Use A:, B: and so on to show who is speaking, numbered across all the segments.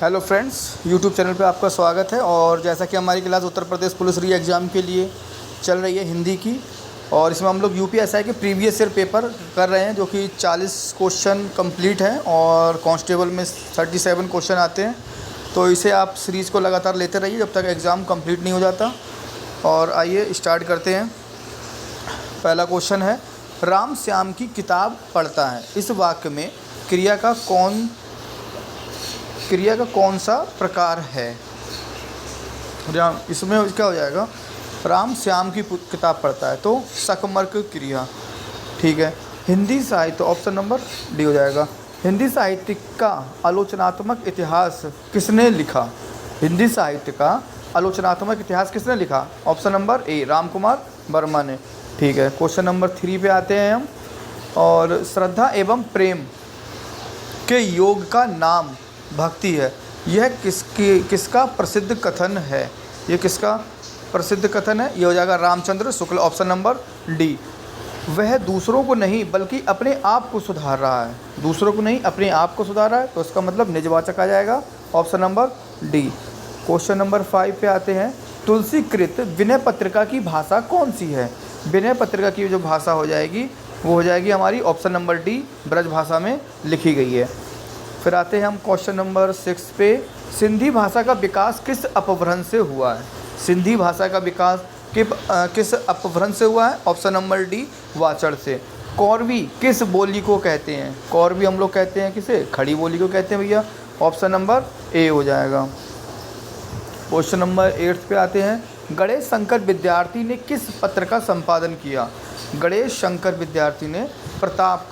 A: Hello friends, YouTube channel पे आपका स्वागत है। और जैसा कि हमारी क्लास उत्तर प्रदेश पुलिस री एग्ज़ाम के लिए चल रही है हिंदी की, और इसमें हम लोग यूपीएसआई के प्रीवियस ईयर पेपर कर रहे हैं, जो कि 40 क्वेश्चन कंप्लीट हैं और कांस्टेबल में 37 क्वेश्चन आते हैं। तो इसे आप सीरीज़ को लगातार लेते रहिए जब तक एग्ज़ाम कंप्लीट नहीं हो जाता। और आइए स्टार्ट करते हैं। पहला क्वेश्चन है, राम श्याम की किताब पढ़ता है। इस वाक्य में क्रिया का कौन सा प्रकार है? इसमें क्या हो जाएगा? राम श्याम की किताब पढ़ता है तो सकमर्क क्रिया। ठीक है। हिंदी साहित्य, ऑप्शन नंबर डी हो जाएगा। हिंदी साहित्य का आलोचनात्मक इतिहास किसने लिखा? हिंदी साहित्य का आलोचनात्मक इतिहास किसने लिखा? Option number A, Ram Kumar Verma ने। ठीक है। क्वेश्चन नंबर 3 पे आते हैं हम। और श्रद्धा एवं प्रेम के योग का नाम भक्ति है। यह किसका प्रसिद्ध कथन है? ये किसका प्रसिद्ध कथन है? ये हो जाएगा Ramchandra Shukla, option number D. वह दूसरों को नहीं बल्कि अपने आप को सुधार रहा है। दूसरों को नहीं, अपने आप को सुधार रहा है, तो इसका मतलब निजवाचक आ जाएगा, option number D. Question number 5 पे आते हैं। तुलसीकृत विनय पत्रिका की भाषा कौन सी है? विनय पत्रिका की जो भाषा हो जाएगी वो हो जाएगी हमारी ऑप्शन नंबर डी, ब्रज भाषा में लिखी गई है। फिर आते हैं हम क्वेश्चन नंबर 6 पे। सिंधी भाषा का विकास किस अपभ्रंश से हुआ है? सिंधी भाषा का विकास किस अपभ्रंश से हुआ है? ऑप्शन नंबर डी, वाचड़ से। कौरवी किस बोली को कहते हैं? कौरवी हम लोग कहते हैं किसे? खड़ी बोली को कहते हैं भैया, ऑप्शन नंबर ए हो जाएगा। क्वेश्चन नंबर 8 पे आते हैं। गणेश शंकर विद्यार्थी ने किस पत्र का संपादन किया? गणेश शंकर विद्यार्थी ने प्रताप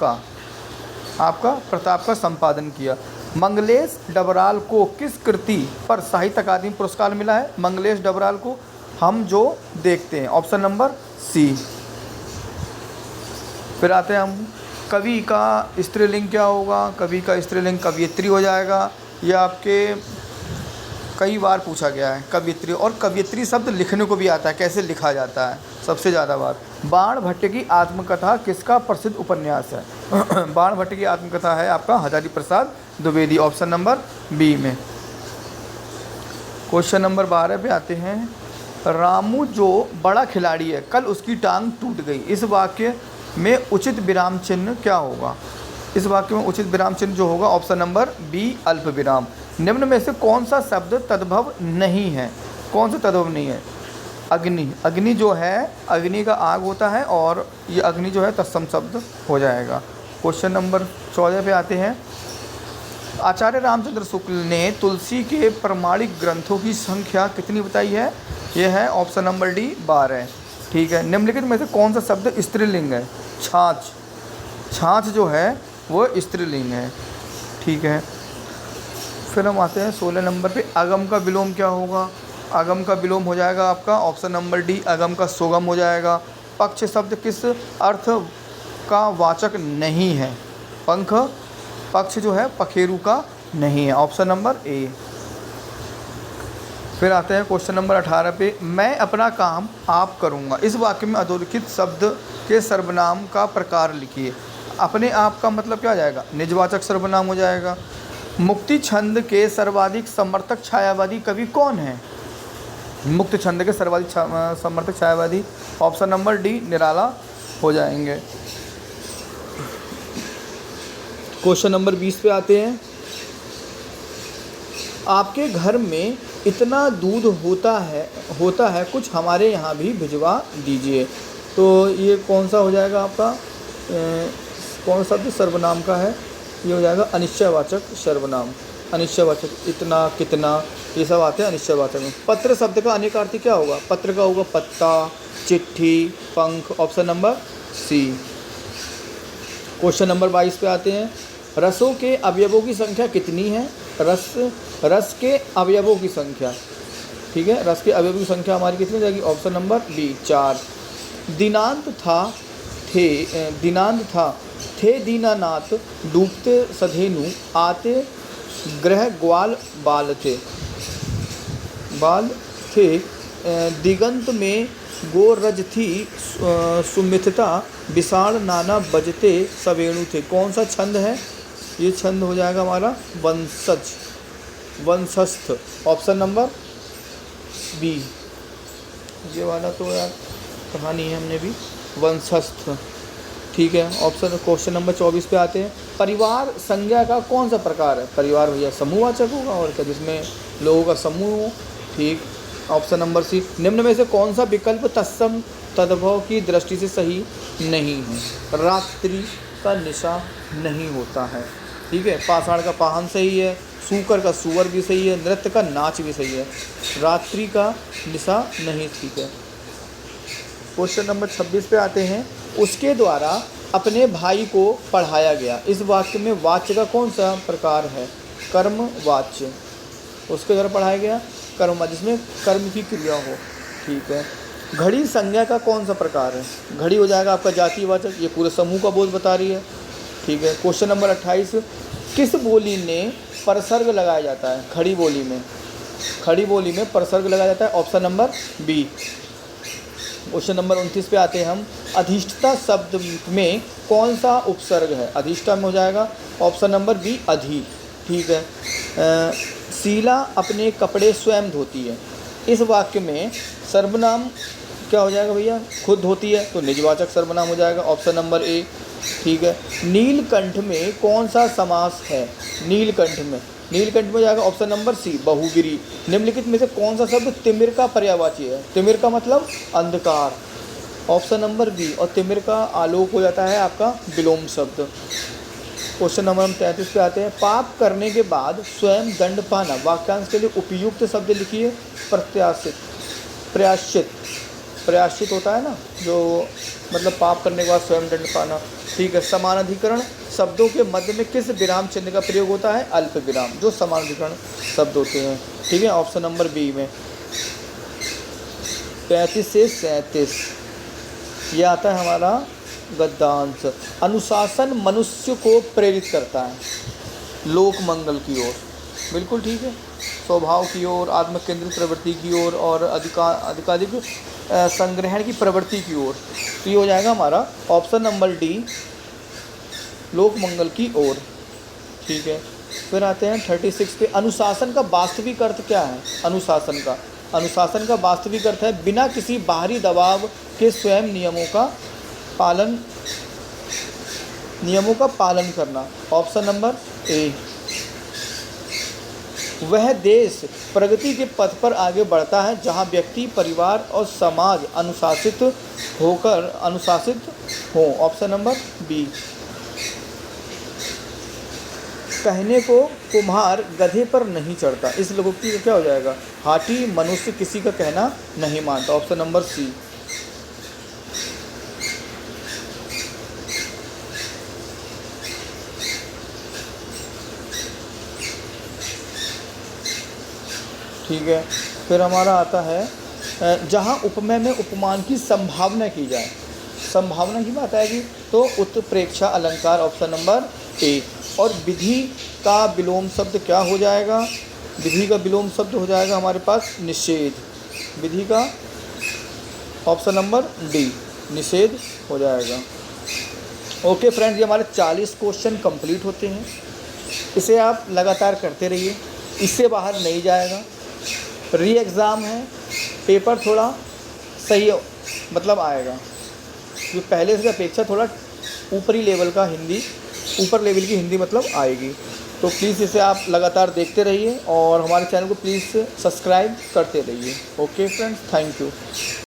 A: का संपादन किया। मंगलेश डबराल को किस कृति पर साहित्य अकादमी पुरस्कार मिला है? मंगलेश डबराल को हम जो देखते हैं, ऑप्शन नंबर सी। फिर आते हैं हम, कवि का स्त्रीलिंग क्या होगा? कवि का स्त्रीलिंग कवयित्री हो जाएगा। यह आपके कई बार पूछा गया है, कवयित्री। और कवयित्री शब्द लिखने को भी आता है, कैसे लिखा जाता है सबसे ज़्यादा बार। बाण भट्ट की आत्मकथा किसका प्रसिद्ध उपन्यास है? बाण भट्ट की आत्मकथा है आपका Hazari Prasad Dwivedi, option number B में। क्वेश्चन नंबर 12 पे आते हैं। रामू जो बड़ा खिलाड़ी है, कल उसकी टांग टूट गई। इस वाक्य में उचित विराम चिन्ह क्या होगा? इस वाक्य में उचित विराम चिन्ह जो होगा, ऑप्शन नंबर बी, अल्प विराम। निम्न में से कौन सा शब्द तद्भव नहीं है? कौन सा तद्भव नहीं है? अग्नि। अग्नि जो है, अग्नि का आग होता है, और ये अग्नि जो है तत्सम शब्द हो जाएगा। क्वेश्चन नंबर 14 पे आते हैं। आचार्य रामचंद्र शुक्ल ने तुलसी के प्रमाणिक ग्रंथों की संख्या कितनी बताई है? यह है ऑप्शन नंबर डी, 12। ठीक है। निम्नलिखित में से कौन सा शब्द स्त्रीलिंग है? छाछ। छाछ जो है वो स्त्रीलिंग है। ठीक है। फिर हम आते हैं 16 नंबर पे। अगम का विलोम क्या होगा? अगम का विलोम हो जाएगा आपका ऑप्शन नंबर डी, अगम का सुगम हो जाएगा। पक्ष शब्द किस अर्थ का वाचक नहीं है? पंख, पक्ष जो है पखेरु का नहीं है, ऑप्शन नंबर ए। फिर आते हैं क्वेश्चन नंबर 18 पे। मैं अपना काम आप करूँगा। इस वाक्य में अधोरेखित शब्द के सर्वनाम का प्रकार लिखिए। अपने आप का मतलब क्या आ जाएगा? निजवाचक सर्वनाम हो जाएगा। मुक्ति छंद के सर्वाधिक समर्थक छायावादी कवि कौन है? मुक्त छंद के सर्वाधिक समर्थक छायावादी, ऑप्शन नंबर डी, निराला हो जाएंगे। क्वेश्चन नंबर 20 पे आते हैं। आपके घर में इतना दूध होता है कुछ हमारे यहाँ भी भिजवा दीजिए। तो ये कौन सा हो जाएगा आपका? कौन सा शब्द सर्वनाम का है? ये हो जाएगा अनिश्चयवाचक सर्वनाम। अनिश्चयवाचक, इतना, कितना, ये सब आते हैं अनिश्चयवाचक में। पत्र शब्द का अनेकार्थी क्या होगा? पत्र का होगा पत्ता, चिट्ठी, पंख, option number C. Question number 22 पे आते हैं। रसों के अवयवों की संख्या कितनी है? रस के अवयवों की संख्या। ठीक है। रस के अवयवों की संख्या हमारी कितनी हो जाएगी? Option number B, 4। दिनांत था थे दीनानाथ, डूबते सधेनु, आते ग्रह ग्वाल बाल थे। दिगंत में गोरज थी, सुमिथता विशाल नाना बजते सवेणु थे। कौन सा छंद है? ये छंद हो जाएगा हमारा वंशज। वंशस्थ, ऑप्शन नंबर बी। ये वाला तो यार पढ़ा नहीं है हमने भी, वंशस्थ। ठीक है, ऑप्शन क्वेश्चन नंबर 24 पे आते हैं। परिवार संज्ञा का कौन सा प्रकार है? परिवार भैया समूहवाचक होगा और क्या, जिसमें लोगों का समूह हो। ठीक, ऑप्शन नंबर सी। निम्न में से कौन सा विकल्प तत्सम तद्भव की दृष्टि से सही नहीं है? रात्रि का निशा नहीं होता है। ठीक है, पाषाण का पाहन सही है, सूकर का सुअर भी सही है, नृत्य का नाच भी सही है, रात्रि का निशा नहीं। ठीक है, क्वेश्चन नंबर 26 पे आते हैं। उसके द्वारा अपने भाई को पढ़ाया गया, इस वाक्य में वाच्य का कौन सा प्रकार है? कर्म वाच्य। उसके द्वारा पढ़ाया गया कर्म वाच्य, जिसमें कर्म की क्रिया हो। ठीक है, घड़ी संज्ञा का कौन सा प्रकार है? घड़ी हो जाएगा आपका जातिवाचक, ये पूरे समूह का बोध बता रही है। ठीक है, क्वेश्चन नंबर 28। किस बोली में परसर्ग लगाया जाता है? खड़ी बोली में, खड़ी बोली में परसर्ग लगाया जाता है, option number B. Question number 29 पे आते हैं हम। अधिष्ठता शब्द में कौन सा उपसर्ग है? अधिष्ठा में हो जाएगा ऑप्शन नंबर बी, अधि। ठीक है, शीला अपने कपड़े स्वयं धोती है, इस वाक्य में सर्वनाम क्या हो जाएगा भैया? खुद धोती है, तो निजवाचक सर्वनाम हो जाएगा, ऑप्शन नंबर ए। ठीक है, नीलकंठ में कौन सा समास है? नीलकंठ में, नीलकंठ में हो जाएगा ऑप्शन नंबर सी, बहुगिरी। निम्नलिखित में से कौन सा शब्द तिमिर का पर्यायवाची है? तिमिर का मतलब अंधकार, ऑप्शन नंबर बी। और तिमिर का आलोक हो जाता है आपका विलोम शब्द। क्वेश्चन नंबर 33 पे आते हैं। पाप करने के बाद स्वयं दंड पाना, वाक्यांश के लिए उपयुक्त शब्द लिखिए। प्रत्याशित, प्रयाश्चित, प्रयाश्चित होता है ना, जो मतलब पाप करने के बाद स्वयं दंड पाना। ठीक है, समानाधिकरण शब्दों के मध्य में किस विराम चिन्ह का प्रयोग होता है? अल्प विराम, जो समानाधिकरण शब्द होते हैं। ठीक है, ऑप्शन नंबर बी में। 35 से 37 ये आता है हमारा गद्यांश। अनुशासन मनुष्य को प्रेरित करता है लोक मंगल की ओर, बिल्कुल ठीक है, स्वभाव की ओर, आत्मकेंद्रित प्रवृत्ति की ओर और अधिकाधिक संग्रहण की प्रवृत्ति की ओर। तो ये हो जाएगा हमारा ऑप्शन नंबर डी, लोक मंगल की ओर। ठीक है, फिर आते हैं 36 पे। अनुशासन का वास्तविक अर्थ क्या है? अनुशासन का वास्तविक अर्थ है बिना किसी बाहरी दबाव के स्वयं नियमों का पालन करना, ऑप्शन नंबर ए। वह देश प्रगति के पथ पर आगे बढ़ता है जहां व्यक्ति, परिवार और समाज अनुशासित हो, ऑप्शन नंबर बी। कहने को कुम्हार गधे पर नहीं चढ़ता, इस लोकोक्ति का क्या हो जाएगा? हाथी मनुष्य किसी का कहना नहीं मानता, ऑप्शन नंबर सी। ठीक है, फिर हमारा आता है जहाँ उपमेय में उपमान की संभावना की जाए। संभावना की बात आएगी तो उत्प्रेक्षा अलंकार, ऑप्शन नंबर ए। और विधि का विलोम शब्द क्या हो जाएगा? विधि का विलोम शब्द हो जाएगा हमारे पास निषेध। विधि का ऑप्शन नंबर डी, निषेध हो जाएगा। ओके फ्रेंड्स, ये हमारे 40 क्वेश्चन कंप्लीट होते हैं। इसे आप लगातार करते रहिए, इससे बाहर नहीं जाएगा। री एग्ज़ाम है, पेपर थोड़ा सही मतलब आएगा, जो पहले से अपेक्षा थोड़ा ऊपरी लेवल का हिंदी, ऊपर लेवल की हिंदी मतलब आएगी। तो प्लीज़ इसे आप लगातार देखते रहिए और हमारे चैनल को प्लीज़ सब्सक्राइब करते रहिए। Okay friends, thank you.